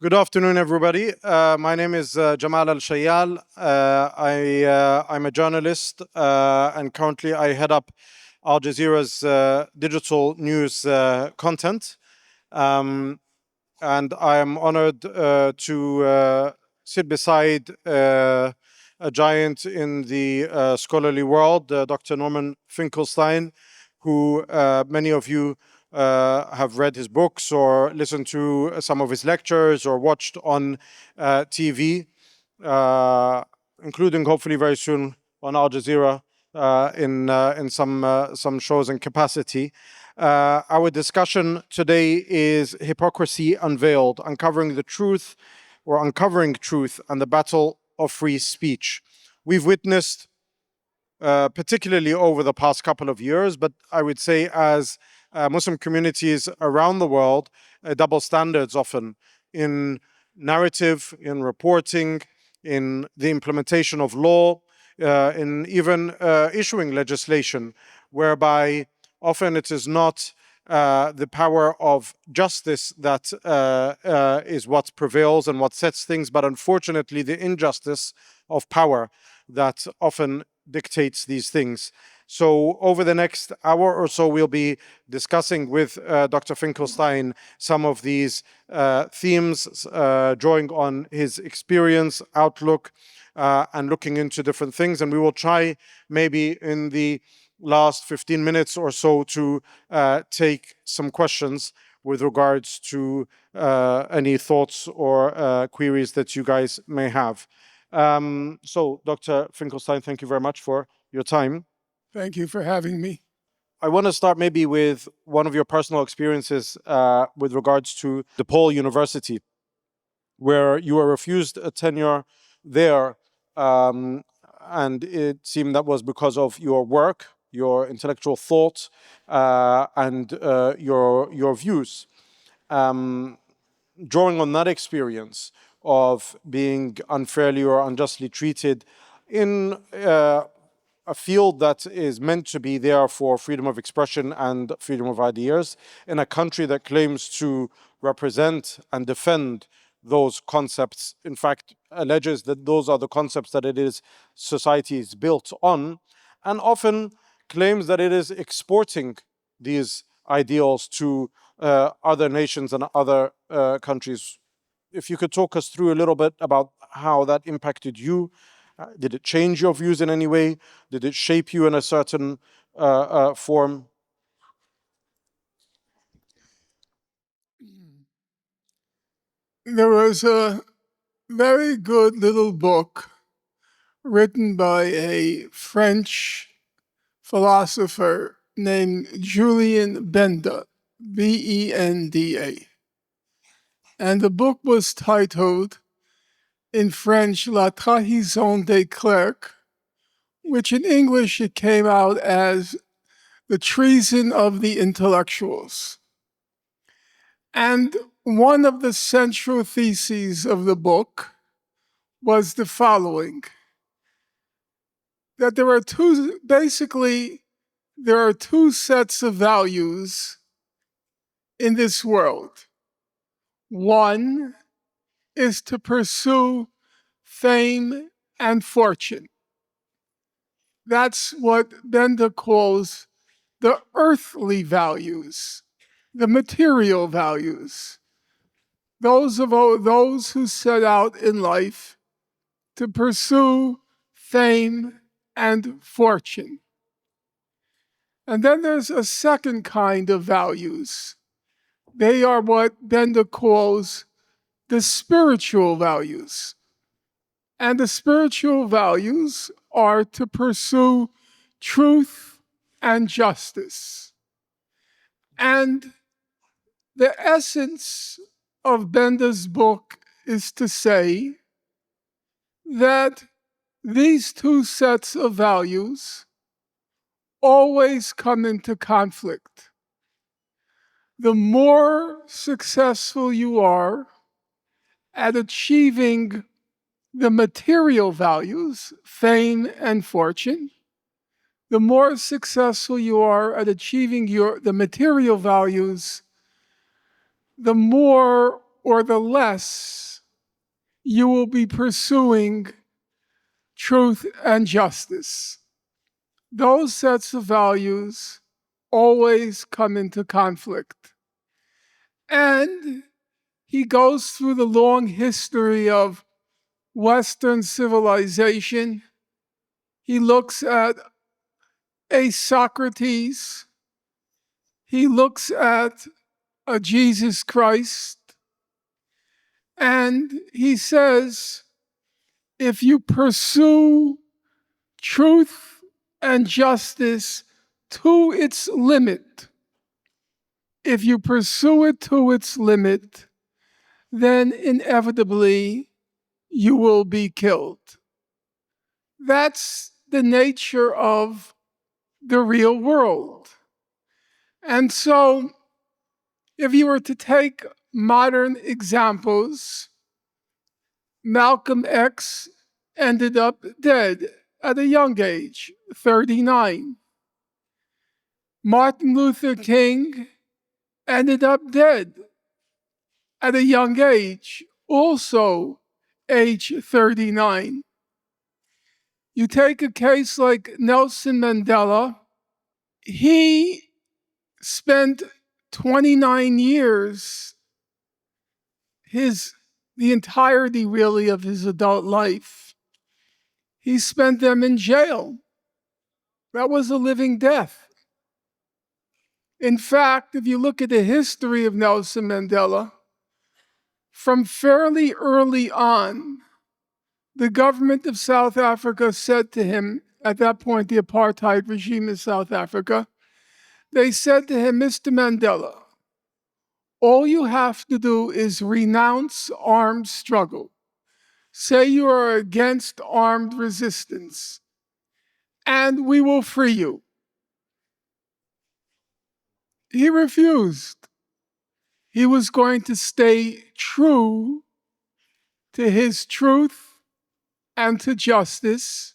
Good afternoon, everybody. My name is Jamal El-Shayyal. I'm a journalist, and currently I head up Al Jazeera's digital news content. Um, and I am honored to sit beside a giant in the scholarly world, Dr. Norman Finkelstein, who many of you have read his books or listened to some of his lectures or watched on TV, including hopefully very soon on Al Jazeera in some shows and capacity. Our discussion today is Hypocrisy Unveiled, uncovering truth and the battle of free speech. We've witnessed, particularly over the past couple of years, but I would say as Muslim communities around the world, double standards often in narrative, in reporting, in the implementation of law, in even issuing legislation, whereby often it is not the power of justice that is what prevails and what sets things, but unfortunately the injustice of power that often dictates these things. So over the next hour or so, we'll be discussing with Dr. Finkelstein some of these themes, drawing on his experience, outlook, and looking into different things. And we will try maybe in the last 15 minutes or so to take some questions with regards to any thoughts or queries that you guys may have. So, Dr. Finkelstein, thank you very much for your time. Thank you for having me. I want to start maybe with one of your personal experiences with regards to DePaul University, where you were refused a tenure there, and it seemed that was because of your work, your intellectual thought, and your views. Drawing on that experience of being unfairly or unjustly treated in a field that is meant to be there for freedom of expression and freedom of ideas, in a country that claims to represent and defend those concepts, in fact, alleges that those are the concepts that society is built on, and often claims that it is exporting these ideals to other nations and other countries. If you could talk us through a little bit about how that impacted you. Did it change your views in any way? Did it shape you in a certain form? There was a very good little book written by a French philosopher named Julien Benda, Benda. And the book was titled, in French, La Trahison des Clercs, which in English it came out as The Treason of the Intellectuals. And one of the central theses of the book was the following: that there are two sets of values in this world. One is to pursue fame and fortune. That's what Benda calls the earthly values, the material values. Those who set out in life to pursue fame and fortune. And then there's a second kind of values. They are what Benda calls the spiritual values. And the spiritual values are to pursue truth and justice. And the essence of Benda's book is to say that these two sets of values always come into conflict. The more successful you are at achieving the material values, fame and fortune, the more successful you are at achieving the material values, the more or the less you will be pursuing truth and justice. Those sets of values always come into conflict. And he goes through the long history of Western civilization. He looks at a Socrates. He looks at a Jesus Christ. And he says, if you pursue truth and justice to its limit, if you pursue it to its limit, then inevitably you will be killed. That's the nature of the real world. And so, if you were to take modern examples, Malcolm X ended up dead at a young age, 39. Martin Luther King ended up dead at a young age, also age 39. You take a case like Nelson Mandela, he spent 29 years, the entirety really of his adult life, he spent them in jail. That was a living death. In fact, if you look at the history of Nelson Mandela, from fairly early on, the government of South Africa said to him, at that point, the apartheid regime in South Africa, they said to him, Mr. Mandela, all you have to do is renounce armed struggle. Say you are against armed resistance, and we will free you. He refused. He was going to stay true to his truth and to justice,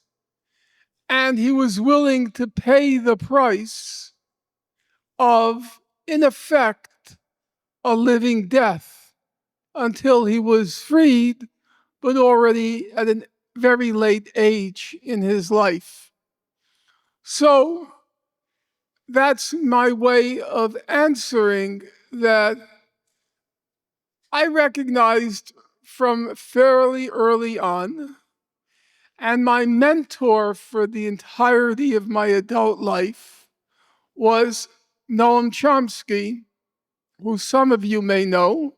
and he was willing to pay the price of, in effect, a living death until he was freed, but already at a very late age in his life. So that's my way of answering that. I recognized from fairly early on, and my mentor for the entirety of my adult life was Noam Chomsky, who some of you may know.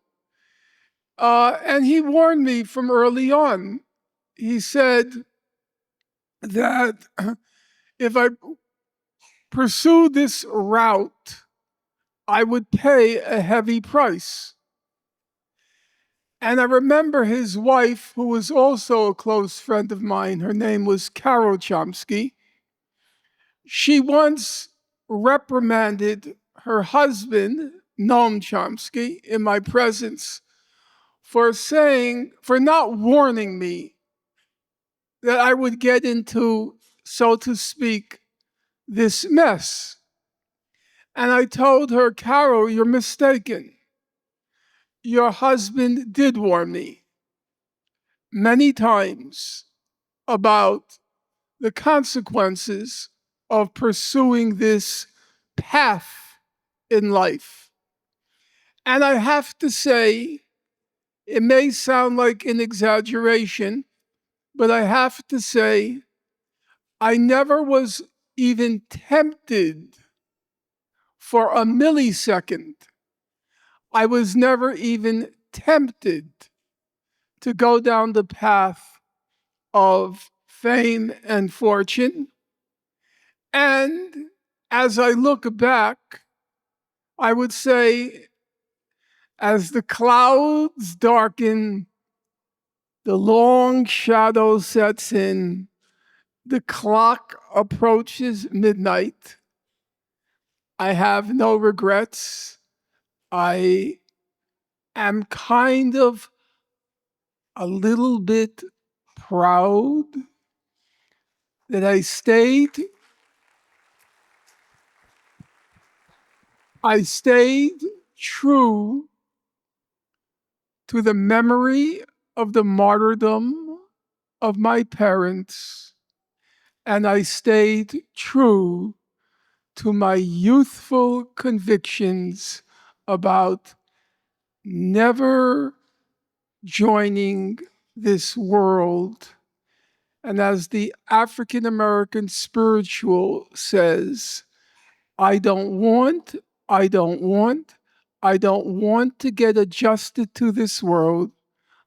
And he warned me from early on. He said that if I pursue this route, I would pay a heavy price. And I remember his wife, who was also a close friend of mine, her name was Carol Chomsky. She once reprimanded her husband, Noam Chomsky, in my presence for not warning me that I would get into, so to speak, this mess. And I told her, Carol, you're mistaken. Your husband did warn me many times about the consequences of pursuing this path in life. And I have to say, it may sound like an exaggeration, but I have to say, I never was even tempted for a millisecond. I was never even tempted to go down the path of fame and fortune. And as I look back, I would say, as the clouds darken, the long shadow sets in, the clock approaches midnight, I have no regrets. I am kind of a little bit proud that I stayed true to the memory of the martyrdom of my parents, and I stayed true to my youthful convictions about never joining this world. And as the African American spiritual says, I don't want to get adjusted to this world.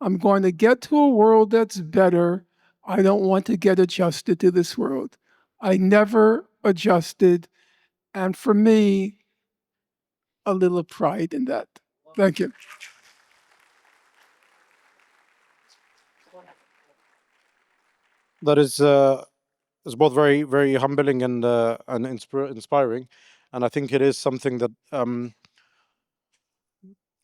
I'm going to get to a world that's better. I don't want to get adjusted to this world. I never adjusted. And for me, a little pride in that. Thank you. That is both very, very humbling and inspiring, and I think it is something that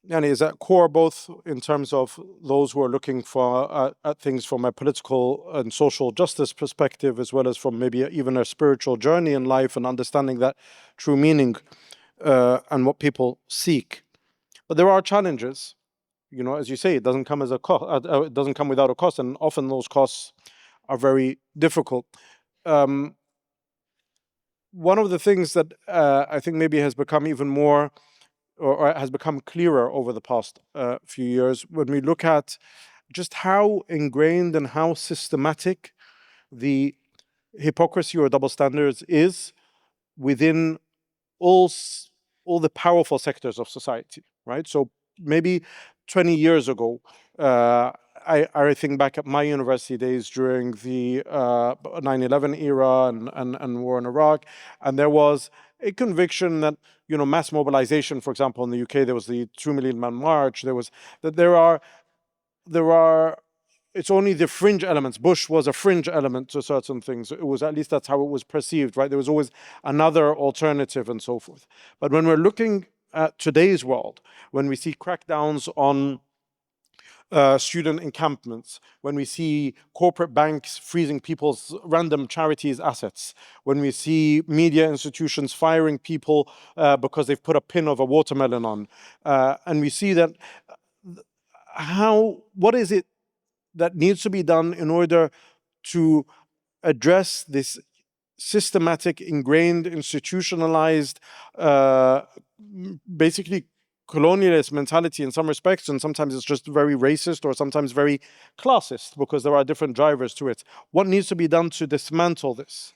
and is at core both in terms of those who are looking for at things from a political and social justice perspective, as well as from maybe even a spiritual journey in life and understanding that true meaning and what people seek. But there are challenges, you know, as you say, it doesn't come as a cost. It doesn't come without a cost, and often those costs are very difficult. One of the things that I think maybe has become even more or has become clearer over the past few years when we look at just how ingrained and how systematic the hypocrisy or double standards is within all the powerful sectors of society, right? So maybe 20 years ago, I think back at my university days during the 9/11 era and war in Iraq, and there was a conviction that, you know, mass mobilization, for example, in the UK, there was the 2 million man march. There was that there are it's only the fringe elements. Bush was a fringe element to certain things. It was, at least that's how it was perceived, right? There was always another alternative and so forth. But when we're looking at today's world, when we see crackdowns on student encampments, when we see corporate banks freezing people's random charities' assets, when we see media institutions firing people because they've put a pin of a watermelon on, and we see that what is it that needs to be done in order to address this systematic, ingrained, institutionalized, basically colonialist mentality in some respects, and sometimes it's just very racist or sometimes very classist because there are different drivers to it. What needs to be done to dismantle this,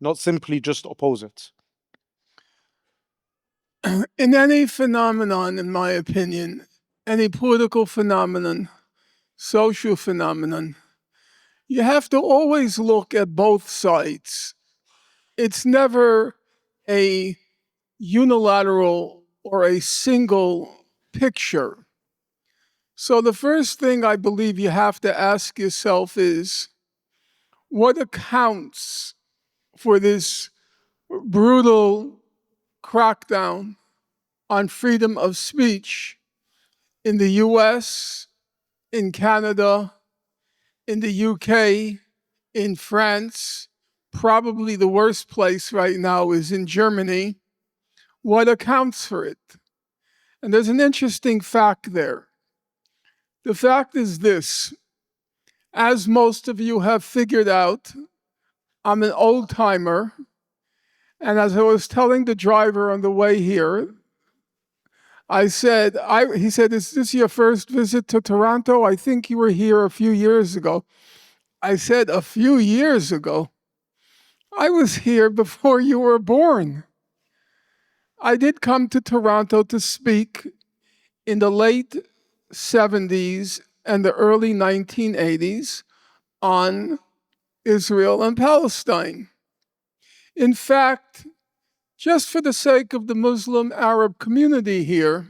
not simply just oppose it? In any phenomenon, in my opinion, any political phenomenon, social phenomenon, you have to always look at both sides. It's never a unilateral or a single picture. So the first thing I believe you have to ask yourself is, what accounts for this brutal crackdown on freedom of speech in the US, in Canada, in the UK, in France? Probably the worst place right now is in Germany. What accounts for it? And there's an interesting fact there. The fact is this: as most of you have figured out, I'm an old timer. And as I was telling the driver on the way here, he said, is this your first visit to Toronto? I think you were here a few years ago. I said, a few years ago? I was here before you were born. I did come to Toronto to speak in the late 70s and the early 1980s on Israel and Palestine. In fact, just for the sake of the Muslim Arab community here,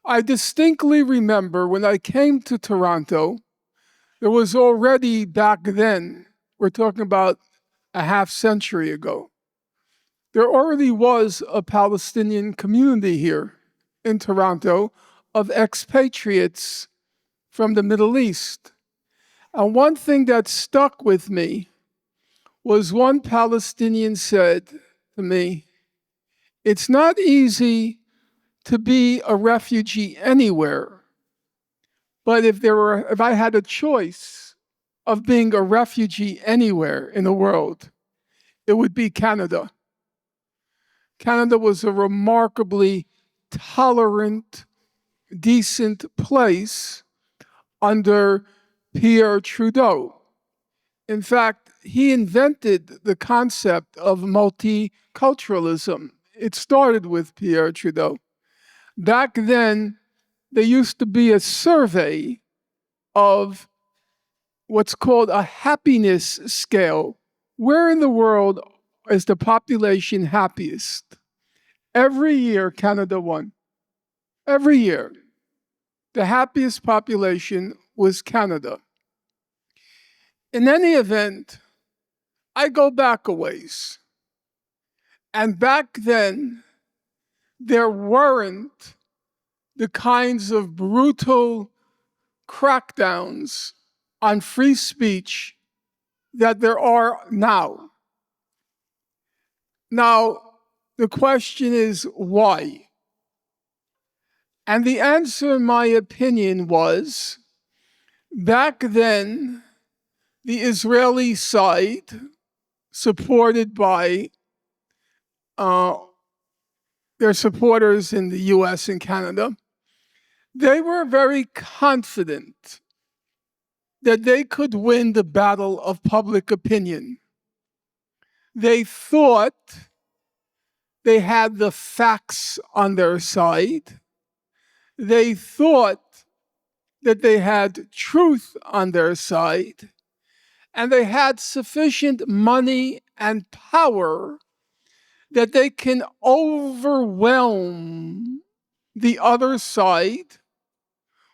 I distinctly remember when I came to Toronto, there was already back then, we're talking about a half century ago, there already was a Palestinian community here in Toronto of expatriates from the Middle East. And one thing that stuck with me was one Palestinian said to me, it's not easy to be a refugee anywhere, But if I had a choice of being a refugee anywhere in the world, it would be Canada. Canada was a remarkably tolerant, decent place under Pierre Trudeau. In fact, he invented the concept of multiculturalism. It started with Pierre Trudeau. Back then, there used to be a survey of what's called a happiness scale. Where in the world is the population happiest? Every year, Canada won. Every year. The happiest population was Canada. In any event, I go back a ways. And back then, there weren't the kinds of brutal crackdowns on free speech that there are now. Now, the question is why? And the answer, in my opinion, was back then, the Israeli side, supported by their supporters in the US and Canada, they were very confident that they could win the battle of public opinion. They thought they had the facts on their side. They thought that they had truth on their side. And they had sufficient money and power that they can overwhelm the other side,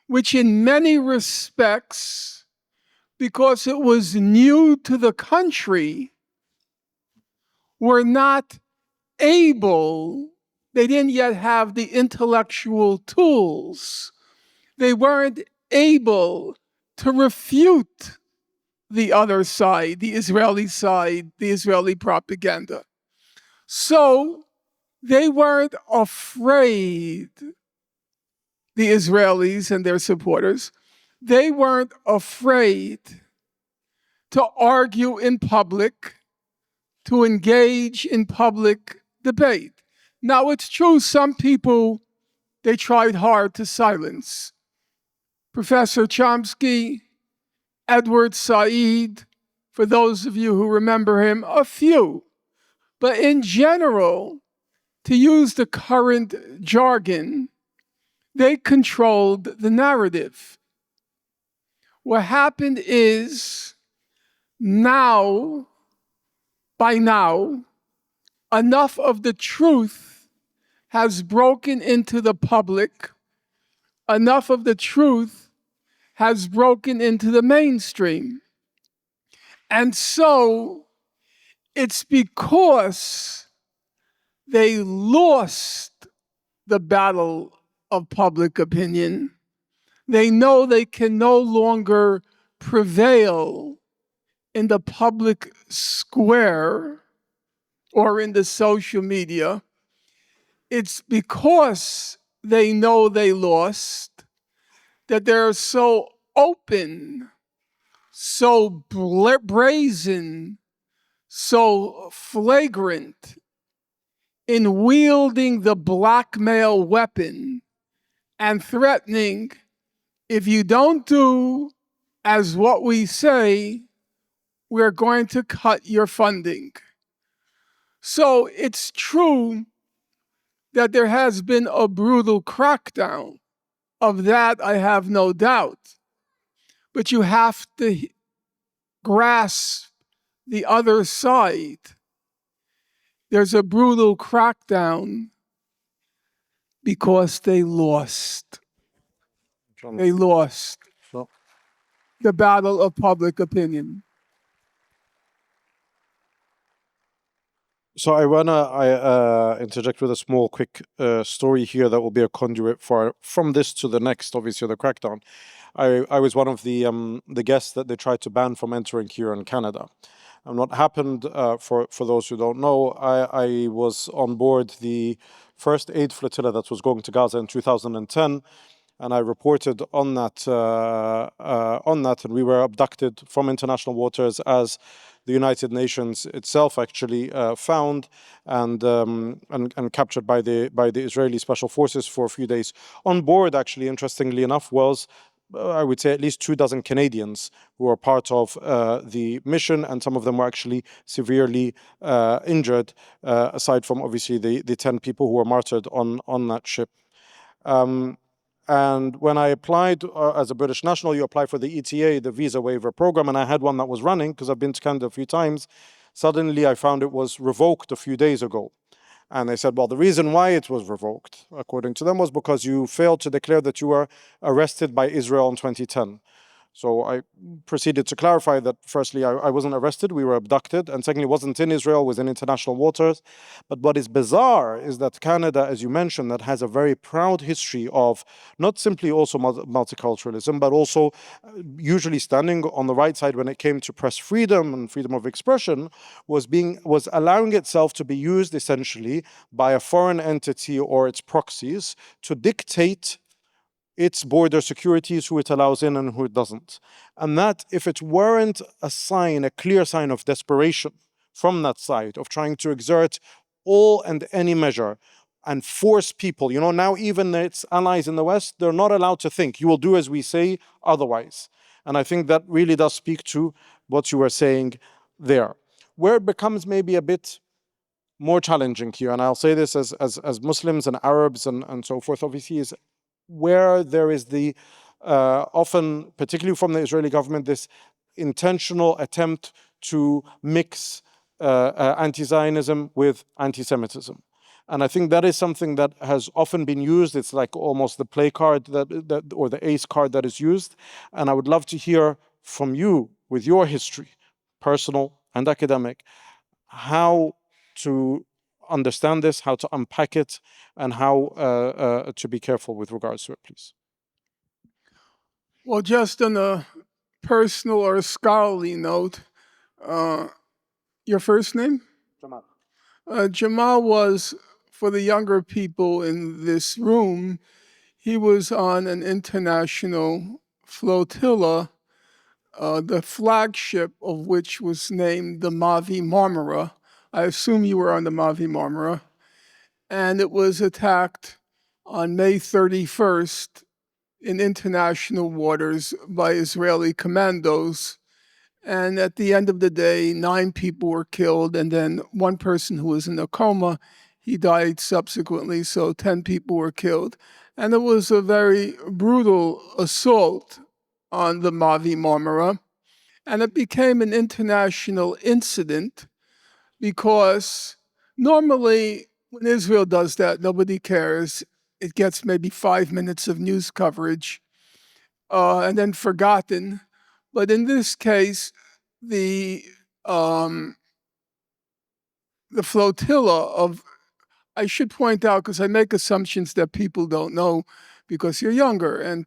which in many respects, because it was new to the country, were not able, they didn't yet have the intellectual tools. They weren't able to refute the other side, the Israeli propaganda. So they weren't afraid, the Israelis and their supporters, they weren't afraid to argue in public, to engage in public debate. Now, it's true, some people, they tried hard to silence. Professor Chomsky, Edward Said, for those of you who remember him, a few. But in general, to use the current jargon, they controlled the narrative. What happened is by now, enough of the truth has broken into the public, enough of the truth has broken into the mainstream. And so it's because they lost the battle of public opinion. They know they can no longer prevail in the public square or in the social media. It's because they know they lost that they're so open, so brazen, so flagrant in wielding the blackmail weapon and threatening, if you don't do as what we say, we're going to cut your funding. So it's true that there has been a brutal crackdown. Of that, I have no doubt. But you have to grasp the other side. There's a brutal crackdown because they lost. They lost the battle of public opinion. So I wanna interject with a small, quick story here that will be a conduit from this to the next, obviously the crackdown. I was one of the guests that they tried to ban from entering here in Canada. And what happened, for those who don't know, I was on board the first aid flotilla that was going to Gaza in 2010. and I reported on that, and we were abducted from international waters, as the United Nations itself actually found, and captured by the Israeli special forces for a few days. On board, actually, interestingly enough, was I would say at least 24 Canadians who were part of the mission, and some of them were actually severely injured, aside from obviously the 10 people who were martyred on that ship. And when I applied as a British national, you apply for the ETA, the visa waiver program, and I had one that was running because I've been to Canada a few times. Suddenly I found it was revoked a few days ago. And they said, well, the reason why it was revoked, according to them, was because you failed to declare that you were arrested by Israel in 2010. So I proceeded to clarify that, firstly, I wasn't arrested, we were abducted, and secondly, wasn't in Israel, was in international waters. But what is bizarre is that Canada, as you mentioned, that has a very proud history of not simply also multiculturalism, but also usually standing on the right side when it came to press freedom and freedom of expression, was allowing itself to be used essentially by a foreign entity or its proxies to dictate its border securities, who it allows in and who it doesn't. And that, if it weren't a clear sign of desperation from that side, of trying to exert all and any measure and force people, now even its allies in the West, they're not allowed to think. You will do as we say, otherwise. And I think that really does speak to what you were saying there. Where it becomes maybe a bit more challenging here, and I'll say this as Muslims and Arabs and so forth, obviously, is where there is the often, particularly from the Israeli government, this intentional attempt to mix anti-Zionism with anti-Semitism. And I think that is something that has often been used. It's like almost the play card or the ace card that is used. And I would love to hear from you, with your history, personal and academic, how to understand this, how to unpack it, and how to be careful with regards to it, please. Well, just on a personal or scholarly note, your first name? Jamal. Jamal was, for the younger people in this room, he was on an international flotilla, the flagship of which was named the Mavi Marmara. I assume you were on the Mavi Marmara. And it was attacked on May 31st in international waters by Israeli commandos. And at the end of the day, 9 people were killed, and then one person who was in a coma, he died subsequently, so 10 people were killed. And it was a very brutal assault on the Mavi Marmara. And it became an international incident because normally when Israel does that, nobody cares. It gets maybe 5 minutes of news coverage and then forgotten. But in this case, the flotilla of, I should point out, because I make assumptions that people don't know because you're younger. And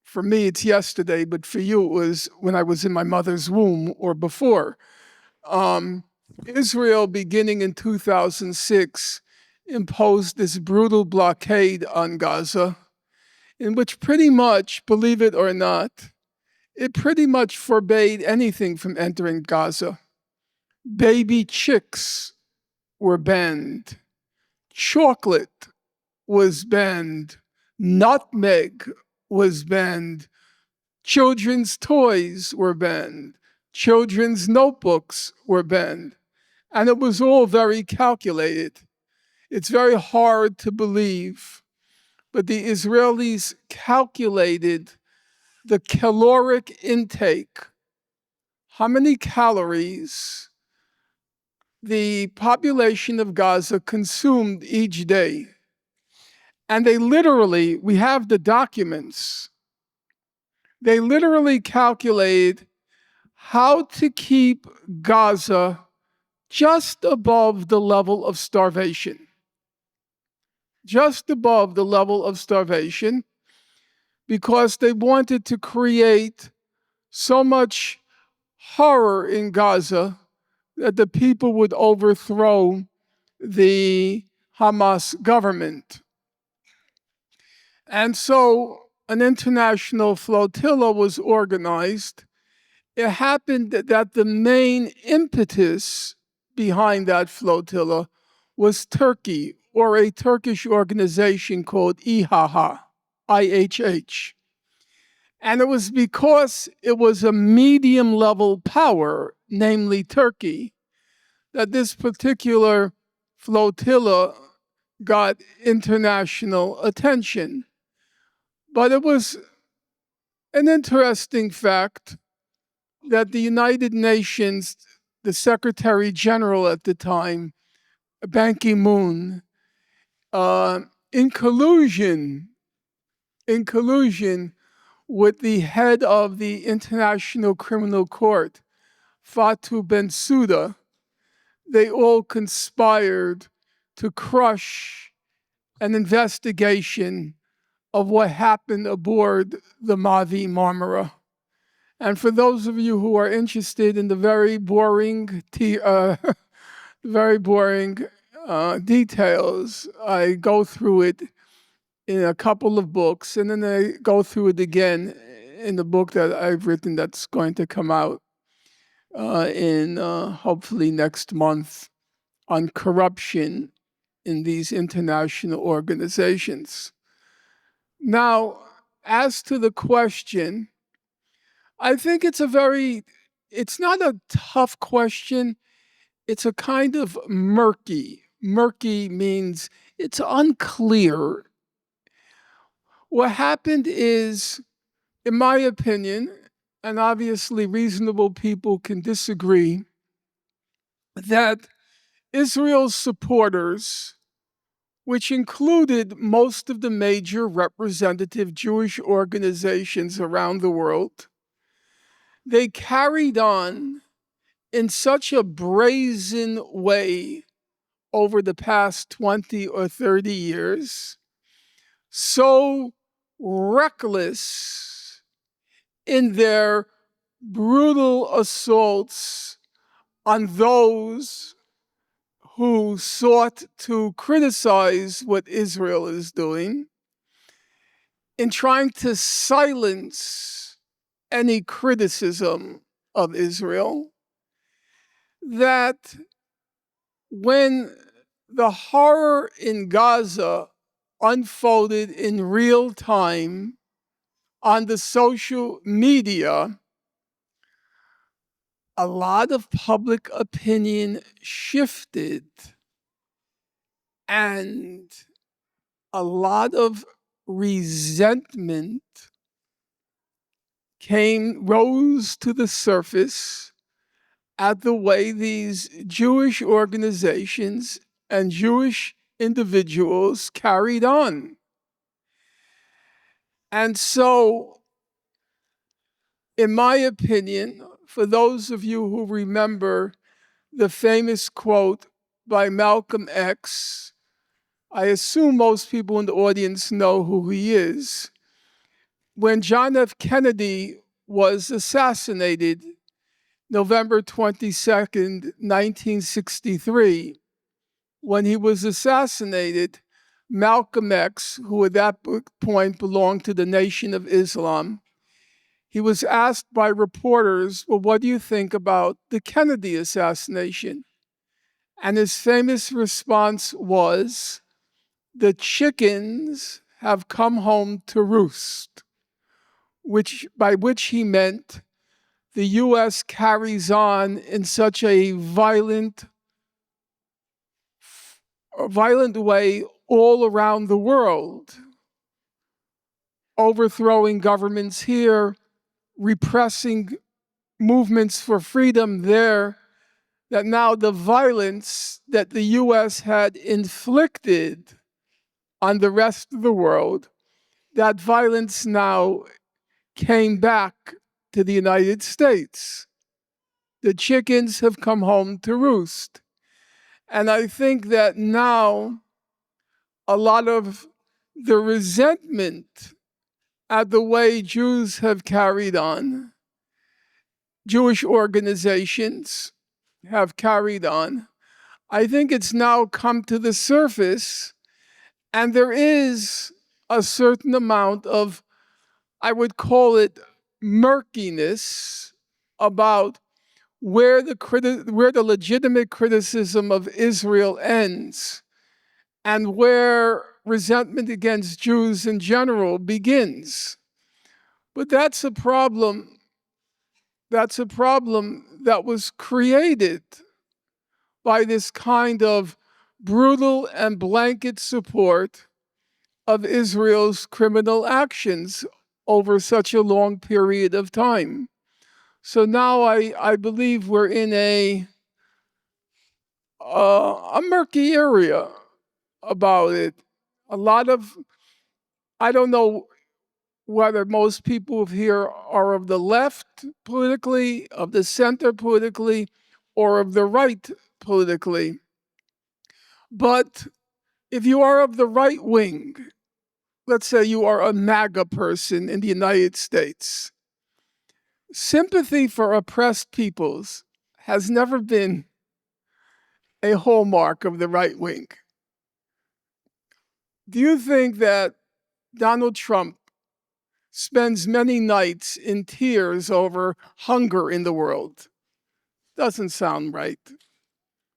for me, it's yesterday, but for you, it was when I was in my mother's womb or before. Israel, beginning in 2006, imposed this brutal blockade on Gaza, in which pretty much, believe it or not, it pretty much forbade anything from entering Gaza. Baby chicks were banned. Chocolate was banned. Nutmeg was banned. Children's toys were banned. Children's notebooks were banned. And it was all very calculated. It's very hard to believe, but the Israelis calculated the caloric intake, how many calories the population of Gaza consumed each day. And they literally, we have the documents, they literally calculated how to keep Gaza just above the level of starvation. Just above the level of starvation, because they wanted to create so much horror in Gaza that the people would overthrow the Hamas government. And so an international flotilla was organized. It happened that the main impetus behind that flotilla was Turkey, or a Turkish organization called IHH, IHH. And it was because it was a medium level power, namely Turkey, that this particular flotilla got international attention. But it was an interesting fact that the United Nations, the Secretary General at the time, Ban Ki-moon, in collusion with the head of the International Criminal Court, Fatou Bensouda, they all conspired to crush an investigation of what happened aboard the Mavi Marmara. And for those of you who are interested in the very boring details, I go through it in a couple of books, and then I go through it again in the book that I've written that's going to come out in hopefully next month on corruption in these international organizations. Now, as to the question, I think it's not a tough question. It's a kind of murky. Murky means it's unclear. What happened is, in my opinion, and obviously reasonable people can disagree, that Israel's supporters, which included most of the major representative Jewish organizations around the world, they carried on in such a brazen way over the past 20 or 30 years, so reckless in their brutal assaults on those who sought to criticize what Israel is doing, in trying to silence any criticism of Israel, that when the horror in Gaza unfolded in real time on the social media, a lot of public opinion shifted and a lot of resentment rose to the surface at the way these Jewish organizations and Jewish individuals carried on. And so, in my opinion, for those of you who remember the famous quote by Malcolm X, I assume most people in the audience know who he is. When John F. Kennedy was assassinated, November 22nd, 1963, when he was assassinated, Malcolm X, who at that point belonged to the Nation of Islam, he was asked by reporters, well, what do you think about the Kennedy assassination? And his famous response was, the chickens have come home to roost, by which he meant the U.S. carries on in such a violent way all around the world, overthrowing governments here, repressing movements for freedom there, that now the violence that the U.S. had inflicted on the rest of the world, that violence now came back to the United States. The chickens have come home to roost. And I think that now a lot of the resentment at the way Jews have carried on, Jewish organizations have carried on, I think it's now come to the surface, and there is a certain amount of, I would call it, murkiness about where the legitimate criticism of Israel ends and where resentment against Jews in general begins. But that's a problem. That's a problem that was created by this kind of brutal and blanket support of Israel's criminal actions over such a long period of time. So now I believe we're in a murky area about it. A lot of, I don't know whether most people here are of the left politically, of the center politically, or of the right politically. But if you are of the right wing, let's say you are a MAGA person in the United States, sympathy for oppressed peoples has never been a hallmark of the right wing. Do you think that Donald Trump spends many nights in tears over hunger in the world? Doesn't sound right.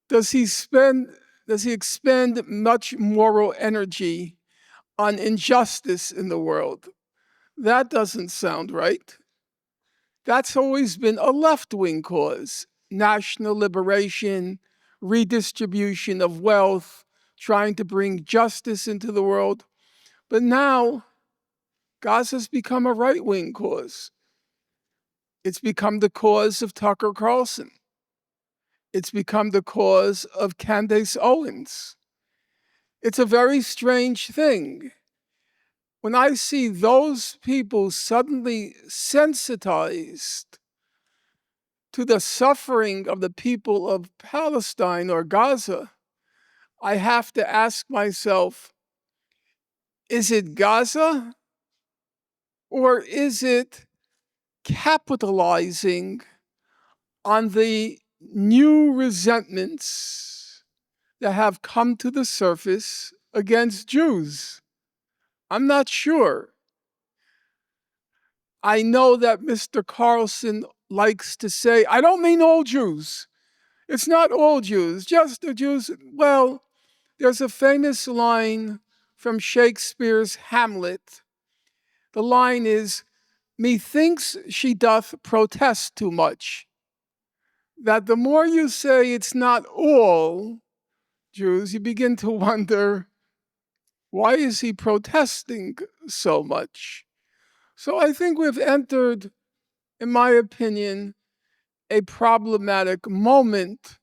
Does he expend much moral energy on injustice in the world? That doesn't sound right. That's always been a left-wing cause. National liberation, redistribution of wealth, trying to bring justice into the world. But now, Gaza's become a right-wing cause. It's become the cause of Tucker Carlson. It's become the cause of Candace Owens. It's a very strange thing. When I see those people suddenly sensitized to the suffering of the people of Palestine or Gaza, I have to ask myself, is it Gaza or is it capitalizing on the new resentments that have come to the surface against Jews? I'm not sure. I know that Mr. Carlson likes to say, I don't mean all Jews. It's not all Jews, just the Jews. Well, there's a famous line from Shakespeare's Hamlet. The line is, methinks she doth protest too much. That the more you say it's not all Jews, you begin to wonder, why is he protesting so much? So I think we've entered, in my opinion, a problematic moment,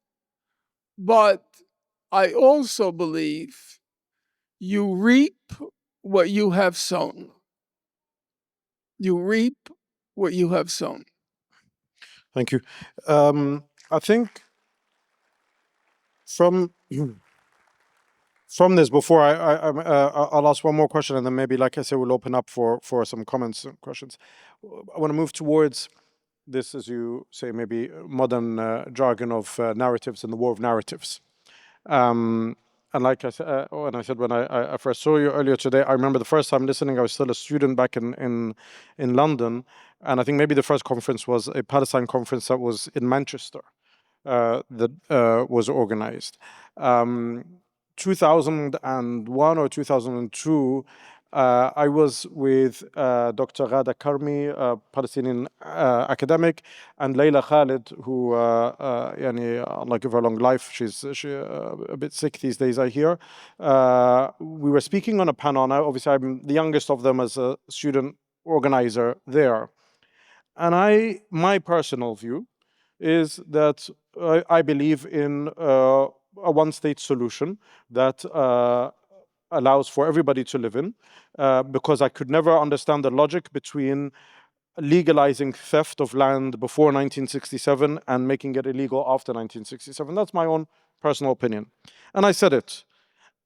but I also believe you reap what you have sown. You reap what you have sown. Thank you. I think from this, before I'll ask one more question, and then maybe, like I said, we'll open up for some comments and questions. I want to move towards this, as you say, maybe modern jargon of narratives and the war of narratives. And like I said, when I first saw you earlier today, I remember the first time listening, I was still a student back in London. And I think maybe the first conference was a Palestine conference that was in Manchester, that was organized. 2001 or 2002, I was with Dr. Ghada Karmi, a Palestinian academic, and Layla Khalid, who, Allah give her long life, she's a bit sick these days, I hear. We were speaking on a panel. Now, obviously, I'm the youngest of them as a student organizer there. And my personal view is that I believe in a one-state solution that allows for everybody to live in, because I could never understand the logic between legalizing theft of land before 1967 and making it illegal after 1967. That's my own personal opinion. And I said it.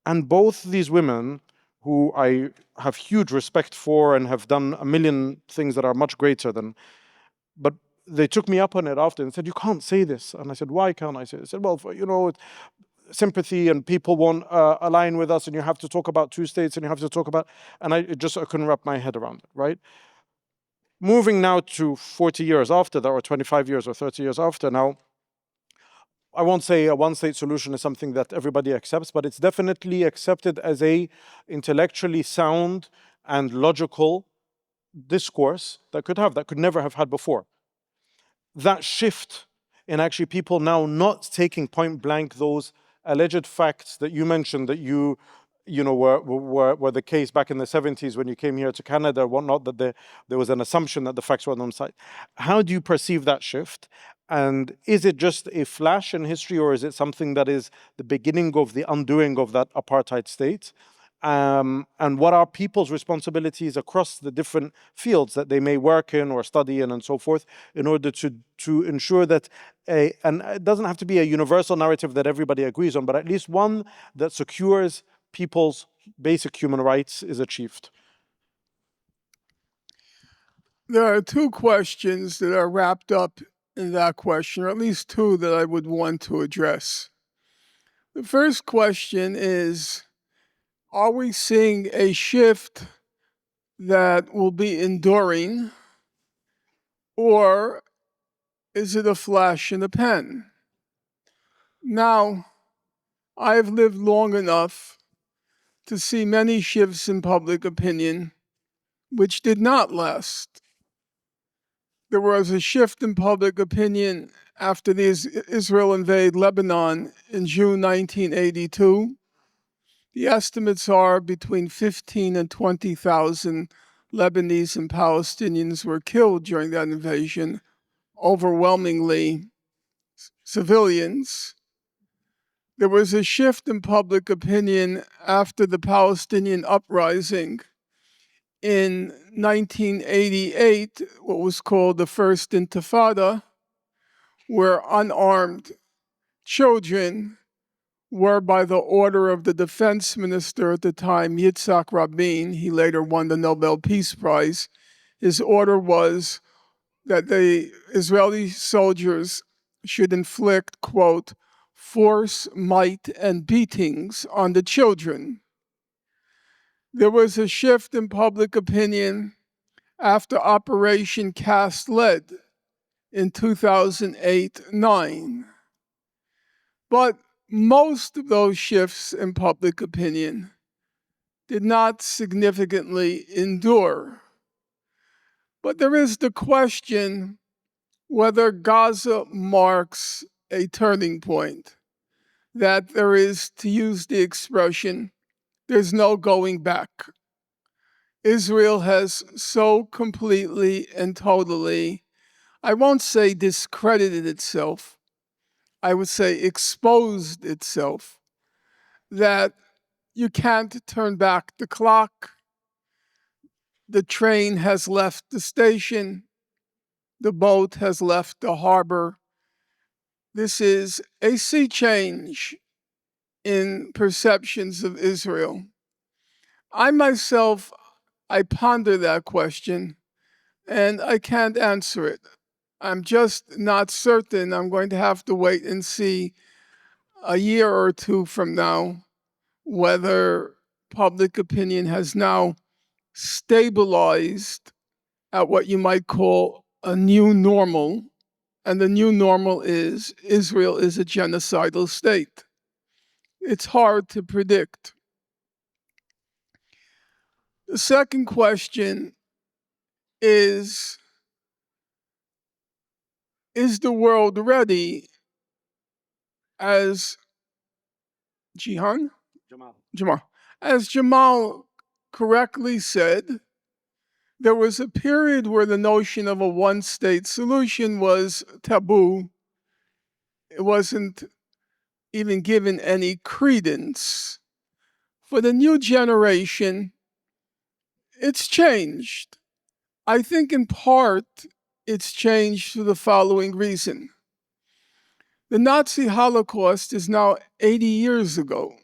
And both these women, who I have huge respect for and have done a million things that are much greater than, but they took me up on it after and said, you can't say this. And I said, why can't I say this? They said, well, sympathy and people won't align with us, and you have to talk about two states, and you have to talk about, and I couldn't wrap my head around it, right? Moving now to 40 years after that, or 25 years or 30 years after now, I won't say a one-state solution is something that everybody accepts, but it's definitely accepted as a intellectually sound and logical discourse that could never have had before. That shift in actually people now not taking point blank those alleged facts that you mentioned that you know were the case back in the 70s when you came here to Canada or whatnot, that there was an assumption that the facts were on the side. How do you perceive that shift? And is it just a flash in history, or is it something that is the beginning of the undoing of that apartheid state? And what are people's responsibilities across the different fields that they may work in or study in and so forth, in order to ensure that and it doesn't have to be a universal narrative that everybody agrees on, but at least one that secures people's basic human rights is achieved? There are two questions that are wrapped up in that question, or at least two that I would want to address. The first question is, are we seeing a shift that will be enduring, or is it a flash in the pan? Now, I've lived long enough to see many shifts in public opinion which did not last. There was a shift in public opinion after Israel invaded Lebanon in June 1982. The estimates are between 15 and 20,000 Lebanese and Palestinians were killed during that invasion, overwhelmingly civilians. There was a shift in public opinion after the Palestinian uprising in 1988, what was called the First Intifada, where unarmed children were, by the order of the defense minister at the time, Yitzhak Rabin, he later won the Nobel Peace Prize, his order was that the Israeli soldiers should inflict, quote, force, might, and beatings on the children. There was a shift in public opinion after Operation Cast Lead in 2008-9. But most of those shifts in public opinion did not significantly endure. But there is the question whether Gaza marks a turning point, that there is, to use the expression, there's no going back. Israel has so completely and totally, I won't say discredited itself, I would say exposed itself, that you can't turn back the clock. The train has left the station. The boat has left the harbor. This is a sea change in perceptions of Israel. I myself, I ponder that question, and I can't answer it. I'm just not certain. I'm going to have to wait and see a year or two from now whether public opinion has now stabilized at what you might call a new normal. And the new normal is Israel is a genocidal state. It's hard to predict. The second question is the world ready, as Jamal, as Jamal correctly said, there was a period where the notion of a one-state solution was taboo. It wasn't even given any credence. For the new generation, it's changed. I think in part it's changed for the following reason. The Nazi Holocaust is now 80 years ago,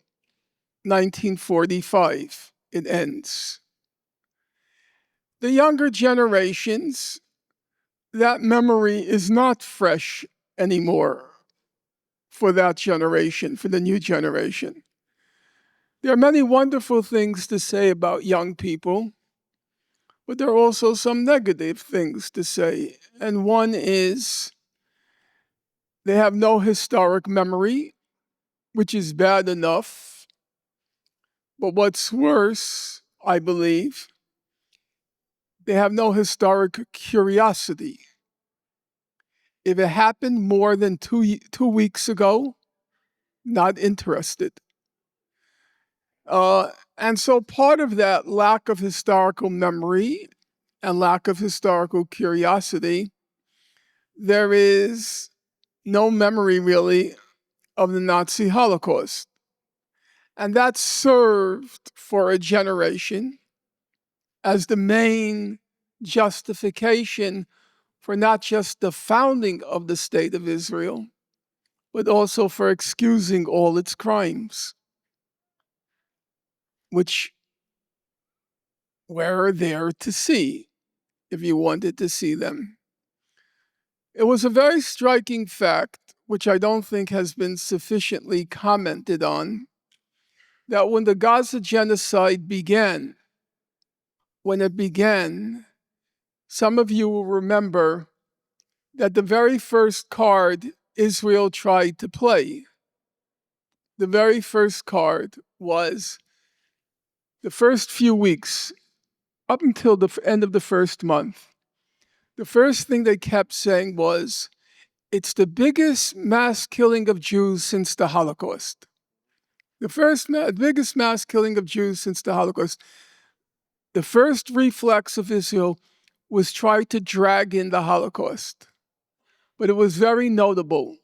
1945, it ends. The younger generations, that memory is not fresh anymore. for that generation, for the new generation. There are many wonderful things to say about young people, but there are also some negative things to say. And one is they have no historic memory, which is bad enough. But what's worse, I believe, they have no historic curiosity. If it happened more than 2 weeks ago, not interested. And so part of that lack of historical memory and lack of historical curiosity, there is no memory really of the Nazi Holocaust. And that served for a generation as the main justification for not just the founding of the State of Israel, but also for excusing all its crimes, which were there to see if you wanted to see them. It was a very striking fact, which I don't think has been sufficiently commented on, that when the Gaza genocide began, some of you will remember that the very first card Israel tried to play, the very first card was the first few weeks, up until the end of the first month, the first thing they kept saying was, it's the biggest mass killing of Jews since the Holocaust. The biggest mass killing of Jews since the Holocaust. The first reflex of Israel was try to drag in the Holocaust. But it was very notable.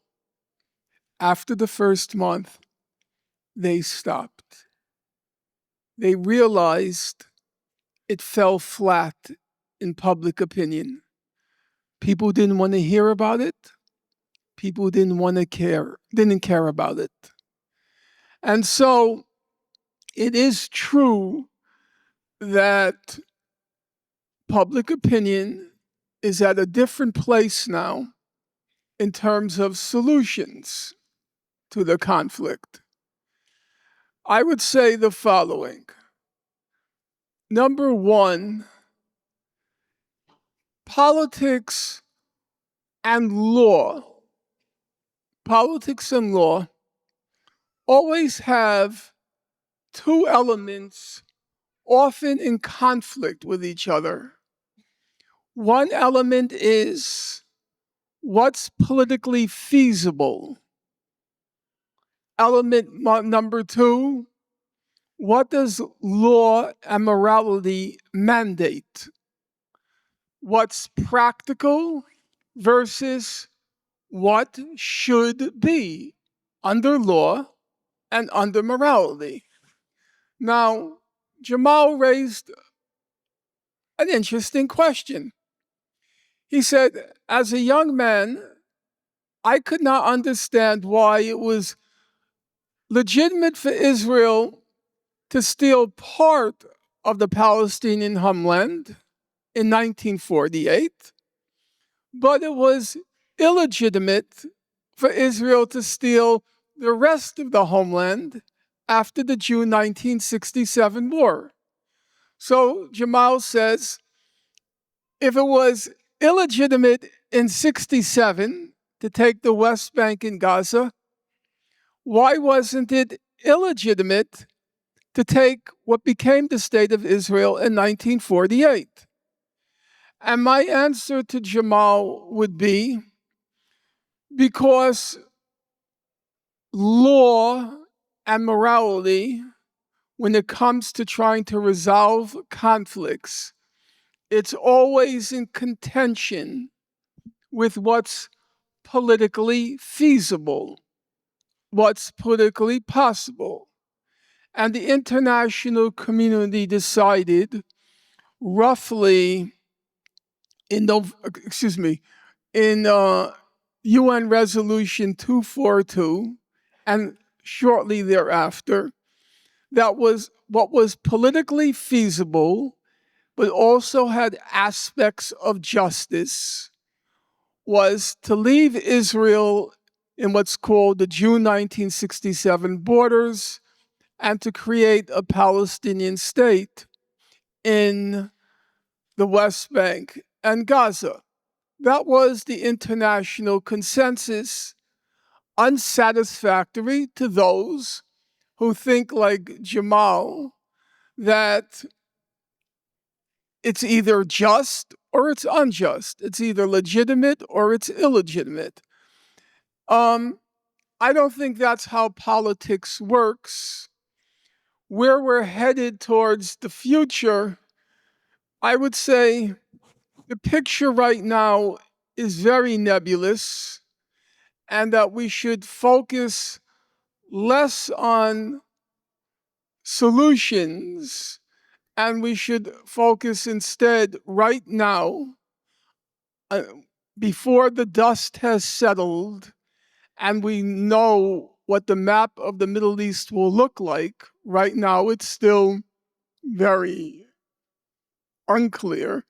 After the first month, they stopped. They realized it fell flat in public opinion. People didn't want to hear about it. People didn't care about it. And so it is true that public opinion is at a different place now in terms of solutions to the conflict. I would say the following. Number one, politics and law always have two elements often in conflict with each other. One element is what's politically feasible. Element number two, what does law and morality mandate? What's practical versus what should be under law and under morality. Now, Jamal raised an interesting question. He said, as a young man, I could not understand why it was legitimate for Israel to steal part of the Palestinian homeland in 1948, but it was illegitimate for Israel to steal the rest of the homeland after the June 1967 war. So Jamal says, if it was illegitimate in 67 to take the West Bank and Gaza, why wasn't it illegitimate to take what became the State of Israel in 1948? And my answer to Jamal would be, because law and morality, when it comes to trying to resolve conflicts, it's always in contention with what's politically feasible, what's politically possible. And the international community decided roughly in UN Resolution 242 and shortly thereafter, that was what was politically feasible, but also had aspects of justice, was to leave Israel in what's called the June 1967 borders and to create a Palestinian state in the West Bank and Gaza. That was the international consensus, unsatisfactory to those who think like Jamal that it's either just or it's unjust. It's either legitimate or it's illegitimate. I don't think that's how politics works. Where we're headed towards the future, I would say the picture right now is very nebulous, and that we should focus less on solutions and we should focus instead right now, before the dust has settled and we know what the map of the Middle East will look like. Right now, it's still very unclear.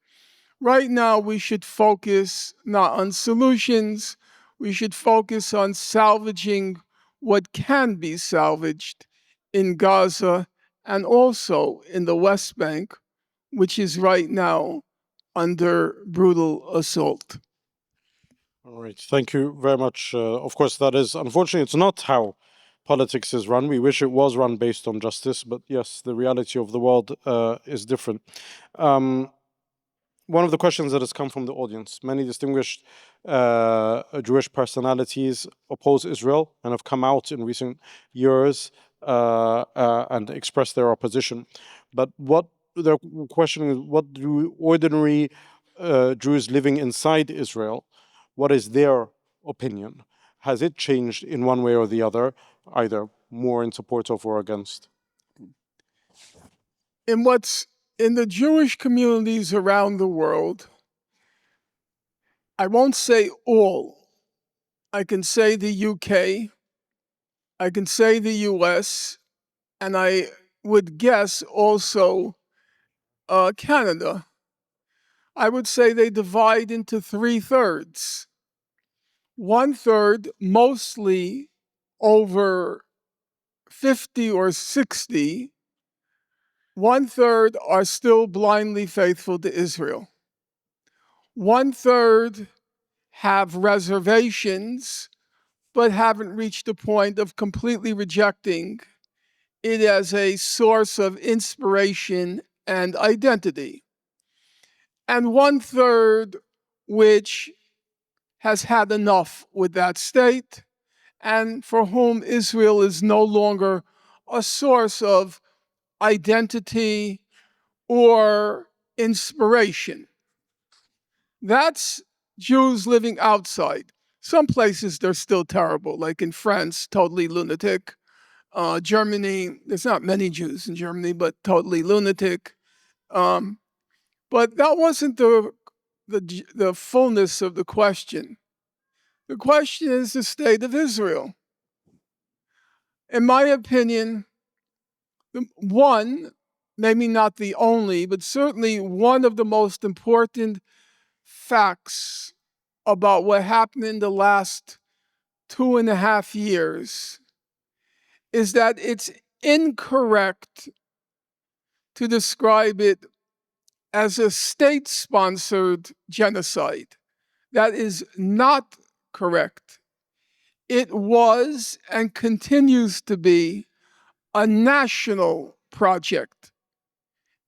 Right now, we should focus not on solutions, we should focus on salvaging what can be salvaged in Gaza and also in the West Bank, which is right now under brutal assault. All right. Thank you very much. Of course, that is unfortunately, it's not how politics is run. We wish it was run based on justice, but yes, the reality of the world is different. One of the questions that has come from the audience: many distinguished Jewish personalities oppose Israel and have come out in recent years and expressed their opposition. But what their question is: what do ordinary Jews living inside Israel? What is their opinion? Has it changed in one way or the other, either more in support of or against? In the Jewish communities around the world, I won't say all. I can say the UK, I can say the US, and I would guess also Canada. I would say they divide into 3/3. 1/3 mostly over 50 or 60. 1/3 are still blindly faithful to Israel. 1/3 have reservations, but haven't reached the point of completely rejecting it as a source of inspiration and identity. And 1/3 which has had enough with that state and for whom Israel is no longer a source of identity or inspiration. That's Jews living outside. Some places they're still terrible, like in France, totally lunatic. Germany, there's not many Jews in Germany, but totally lunatic. But that wasn't the fullness of the question. The question is the state of Israel. In my opinion, one, maybe not the only, but certainly one of the most important facts about what happened in the last 2.5 years is that it's incorrect to describe it as a state-sponsored genocide. That is not correct. It was and continues to be a national project.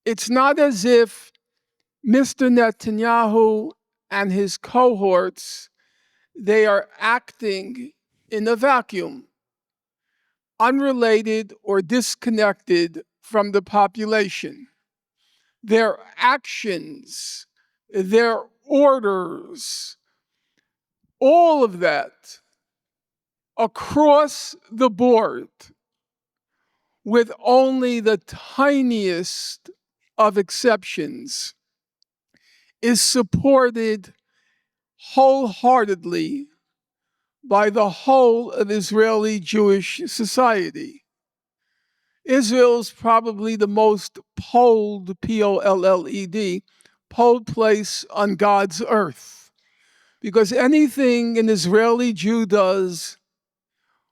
It's not as if Mr. Netanyahu and his cohorts, they are acting in a vacuum, unrelated or disconnected from the population. Their actions, their orders, all of that across the board, with only the tiniest of exceptions, is supported wholeheartedly by the whole of Israeli Jewish society. Israel is probably the most polled, P-O-L-L-E-D, polled place on God's earth. Because anything an Israeli Jew does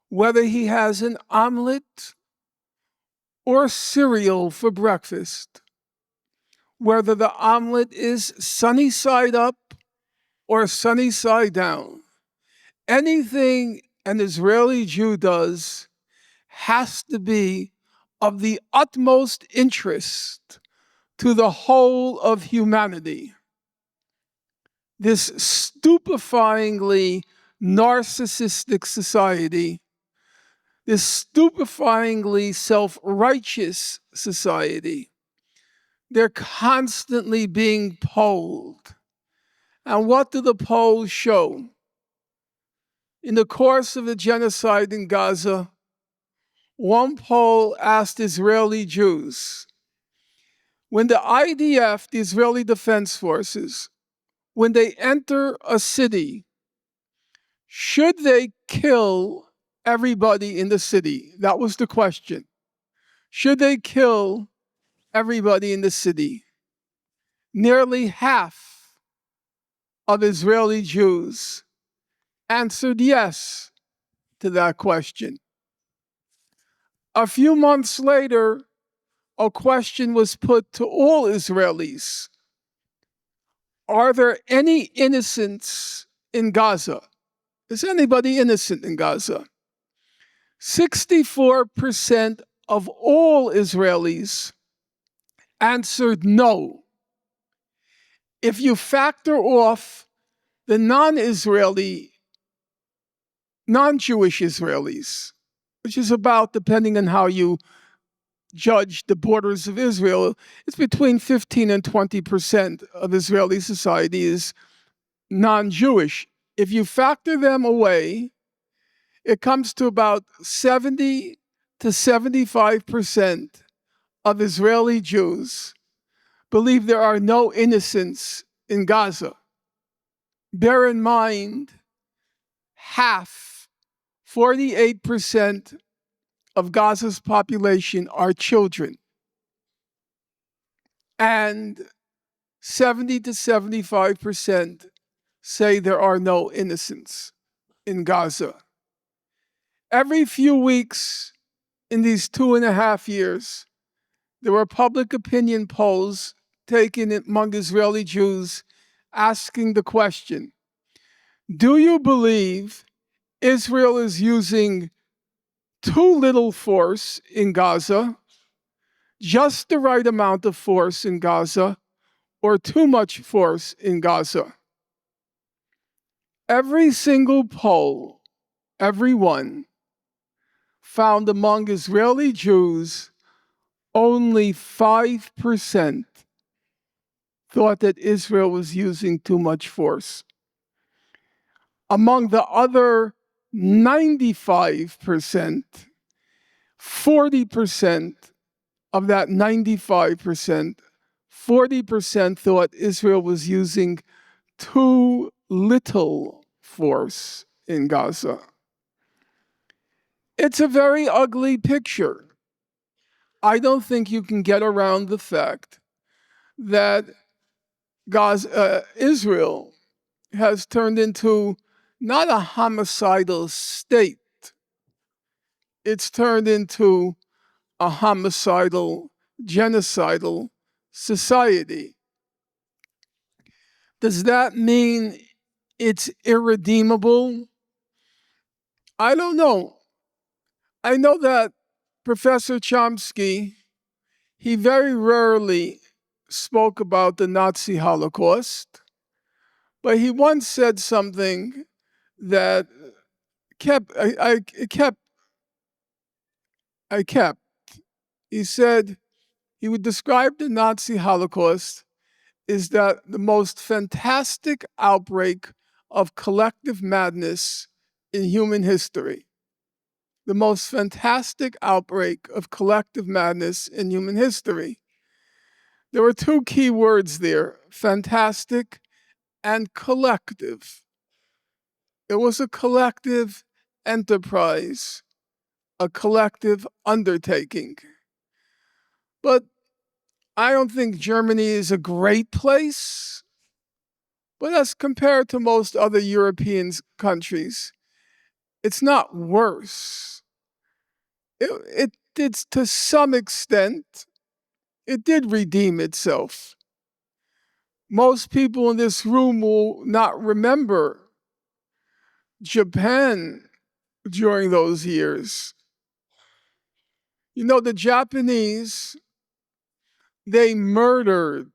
whether he has an omelet or cereal for breakfast, whether the omelet is sunny side up or sunny side down. Anything an Israeli Jew does has to be of the utmost interest to the whole of humanity. This stupefyingly narcissistic society, this stupefyingly self-righteous society, they're constantly being polled. And what do the polls show? In the course of the genocide in Gaza, one poll asked Israeli Jews, when the IDF, the Israeli Defense Forces, when they enter a city, should they kill everybody in the city? That was the question. Should they kill everybody in the city? Nearly half of Israeli Jews answered yes to that question. A few months later, a question was put to all Israelis. Are there any innocents in Gaza? Is anybody innocent in Gaza? 64% of all Israelis answered no. If you factor off the non-Jewish Israelis, which is about, depending on how you judge the borders of Israel, it's between 15 and 20% of Israeli society is non-Jewish. If you factor them away, it comes to about 70 to 75% of Israeli Jews believe there are no innocents in Gaza. Bear in mind, half, 48% of Gaza's population are children. And 70 to 75% say there are no innocents in Gaza. Every few weeks in these 2.5 years, there were public opinion polls taken among Israeli Jews asking the question, do you believe Israel is using too little force in Gaza, just the right amount of force in Gaza, or too much force in Gaza? Every single poll, every one, found among Israeli Jews only 5% thought that Israel was using too much force. Among the other 95%, 40% of that 95%, 40% thought Israel was using too little force in Gaza. It's a very ugly picture. I don't think you can get around the fact that Israel has turned into not a homicidal state, it's turned into a homicidal, genocidal society. Does that mean it's irredeemable? I don't know. I know that Professor Chomsky, he very rarely spoke about the Nazi Holocaust, but he once said something that I kept. He said he would describe the Nazi Holocaust as that the most fantastic outbreak of collective madness in human history. The most fantastic outbreak of collective madness in human history. There were two key words there, fantastic and collective. It was a collective enterprise, a collective undertaking. But I don't think Germany is a great place, but as compared to most other European countries, It's not worse. It did, to some extent, it did redeem itself. Most people in this room will not remember Japan during those years. You know, the Japanese, they murdered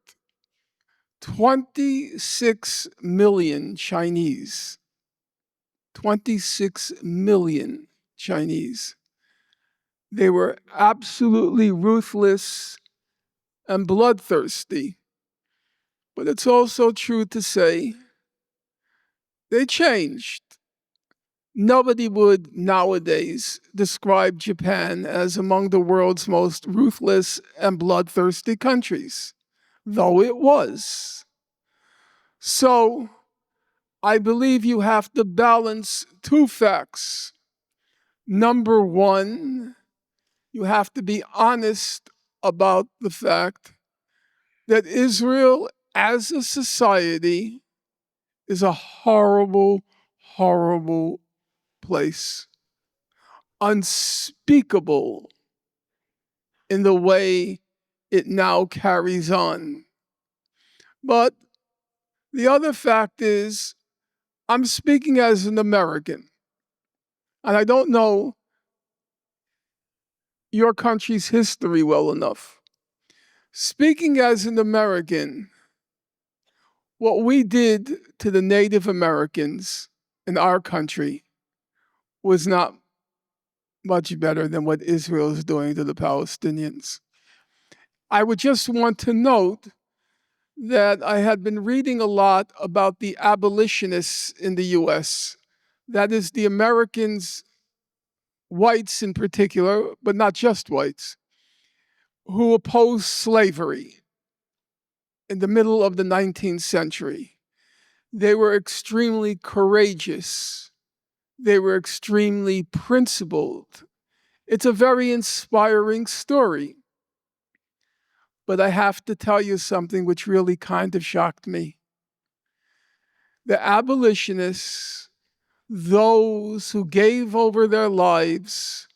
26 million Chinese. 26 million Chinese. They were absolutely ruthless and bloodthirsty. But it's also true to say they changed. Nobody would nowadays describe Japan as among the world's most ruthless and bloodthirsty countries, though it was. So I believe you have to balance two facts. Number one, you have to be honest about the fact that Israel as a society is a horrible, horrible place. Unspeakable in the way it now carries on. But the other fact is, I'm speaking as an American, and I don't know your country's history well enough. Speaking as an American, what we did to the Native Americans in our country was not much better than what Israel is doing to the Palestinians. I would just want to note that I had been reading a lot about the abolitionists in the US. That is, the Americans, whites in particular, but not just whites, who opposed slavery in the middle of the 19th century. They were extremely courageous. They were extremely principled. It's a very inspiring story. But I have to tell you something which really kind of shocked me. The abolitionists, those who gave over their lives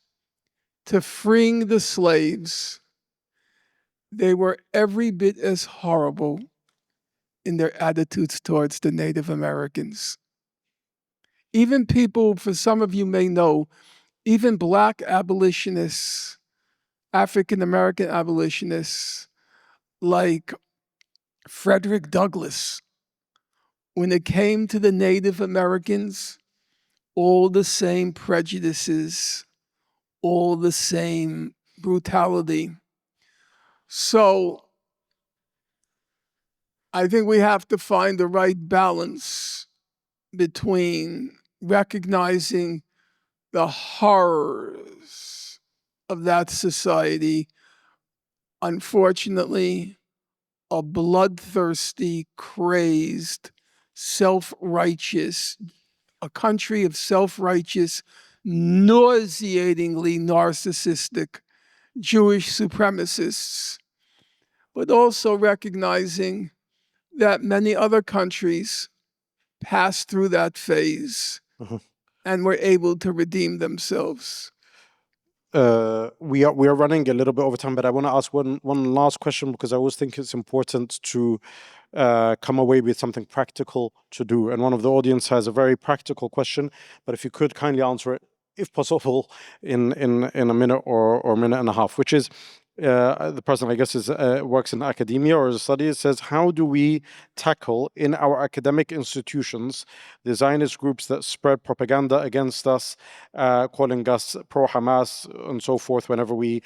to freeing the slaves, they were every bit as horrible in their attitudes towards the Native Americans. Even people, for some of you may know, even Black abolitionists, African American abolitionists, like Frederick Douglass, when it came to the Native Americans, all the same prejudices, all the same brutality. So I think we have to find the right balance between recognizing the horrors of that society. Unfortunately, a bloodthirsty, crazed, self-righteous, a country of self-righteous, nauseatingly narcissistic Jewish supremacists, but also recognizing that many other countries passed through that phase and were able to redeem themselves. We are running a little bit over time, but I want to ask one last question, because I always think it's important to come away with something practical to do. And one of the audience has a very practical question, but if you could kindly answer it, if possible, in a minute or minute and a half, which is, the person, I guess, works in academia or as a study. It says, how do we tackle in our academic institutions the Zionist groups that spread propaganda against us, calling us pro-Hamas and so forth whenever we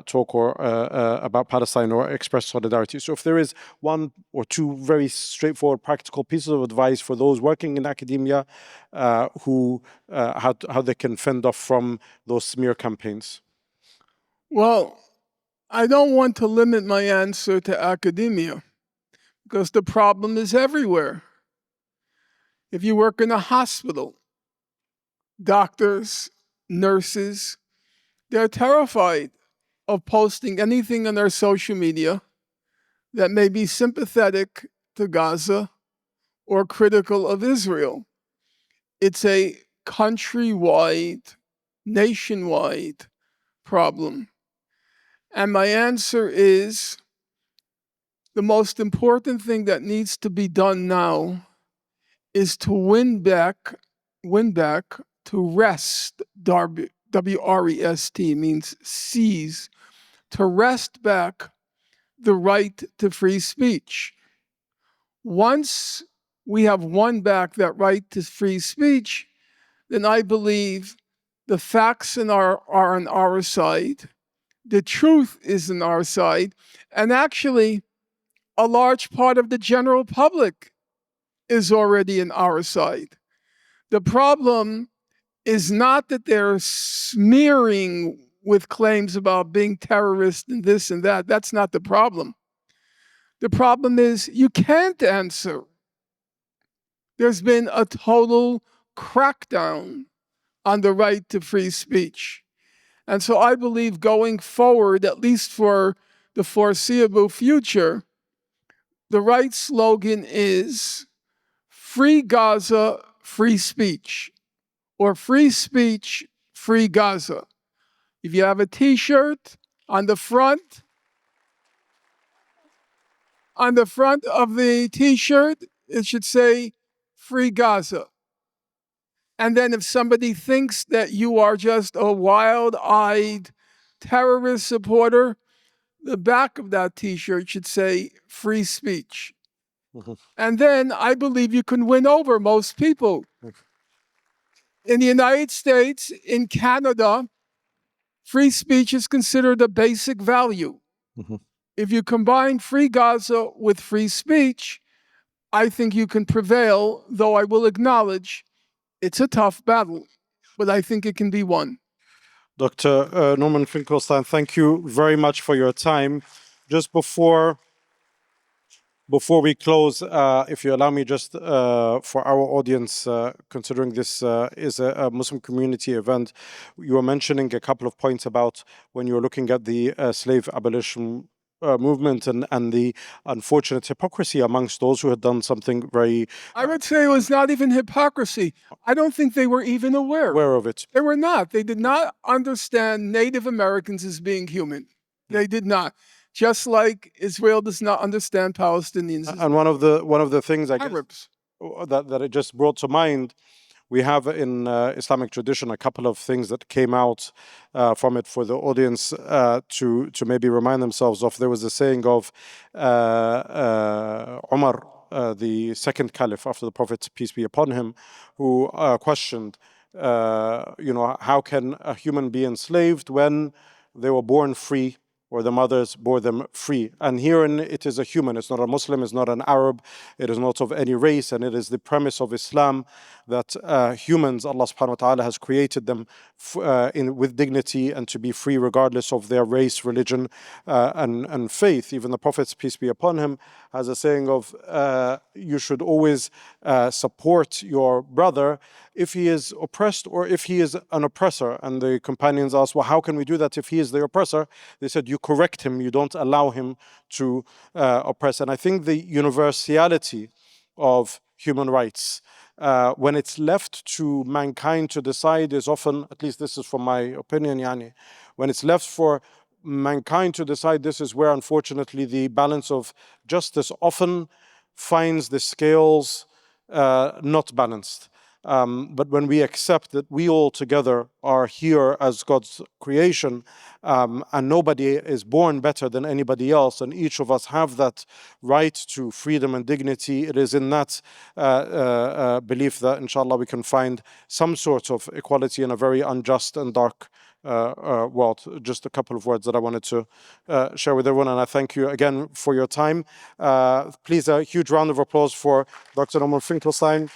talk about Palestine or express solidarity? So if there is one or two very straightforward practical pieces of advice for those working in academia who how they can fend off from those smear campaigns. Well, I don't want to limit my answer to academia, because the problem is everywhere. If you work in a hospital, doctors, nurses, they're terrified of posting anything on their social media that may be sympathetic to Gaza or critical of Israel. It's a countrywide, nationwide problem? And my answer is the most important thing that needs to be done now is to win back to rest. W-R-E-S-T means seize, to wrest back the right to free speech. Once we have won back that right to free speech, then I believe the facts are on our side, the truth is on our side, and actually a large part of the general public is already on our side. The problem is not that they're smearing with claims about being terrorists and this and that. That's not the problem. The problem is you can't answer. There's been a total crackdown on the right to free speech. And so I believe going forward, at least for the foreseeable future, the right slogan is free Gaza, free speech, or free speech, free Gaza. If you have a t-shirt on the front of the t-shirt, it should say free Gaza. And then if somebody thinks that you are just a wild-eyed terrorist supporter, the back of that t-shirt should say free speech. And then I believe you can win over most people. In the United States, in Canada, free speech is considered a basic value. If you combine free Gaza with free speech, I think you can prevail, though I will acknowledge it's a tough battle, but I think it can be won. Dr. Norman Finkelstein, thank you very much for your time. Just before we close, if you allow me, just for our audience, considering this is a Muslim community event, you were mentioning a couple of points about when you were looking at the slave abolition movement and the unfortunate hypocrisy amongst those who had done something very... I would say it was not even hypocrisy. I don't think they were even aware of it. They were not. They did not understand Native Americans as being human. They did not. Just like Israel does not understand Palestinians. And one of the things I guess that it just brought to mind, we have in Islamic tradition a couple of things that came out from it for the audience to maybe remind themselves of. There was a saying of Umar, the second caliph after the Prophet, peace be upon him, who questioned, how can a human be enslaved when they were born free, or the mothers bore them free? And herein it is a human, it's not a Muslim, it's not an Arab, it is not of any race, and it is the premise of Islam that humans, Allah subhanahu wa ta'ala has created them with dignity and to be free regardless of their race, religion, and faith. Even the Prophet, peace be upon him, has a saying of, you should always support your brother if he is oppressed or if he is an oppressor. And the companions asked, well, how can we do that if he is the oppressor? They said, you correct him, you don't allow him to oppress. And I think the universality of human rights, when it's left to mankind to decide, is often, at least this is from my opinion, when it's left for mankind to decide, this is where unfortunately the balance of justice often finds the scales not balanced. But when we accept that we all together are here as God's creation, and nobody is born better than anybody else, and each of us have that right to freedom and dignity, it is in that belief that inshallah we can find some sort of equality in a very unjust and dark world. Just a couple of words that I wanted to share with everyone, and I thank you again for your time. Please, a huge round of applause for Dr. Norman Finkelstein.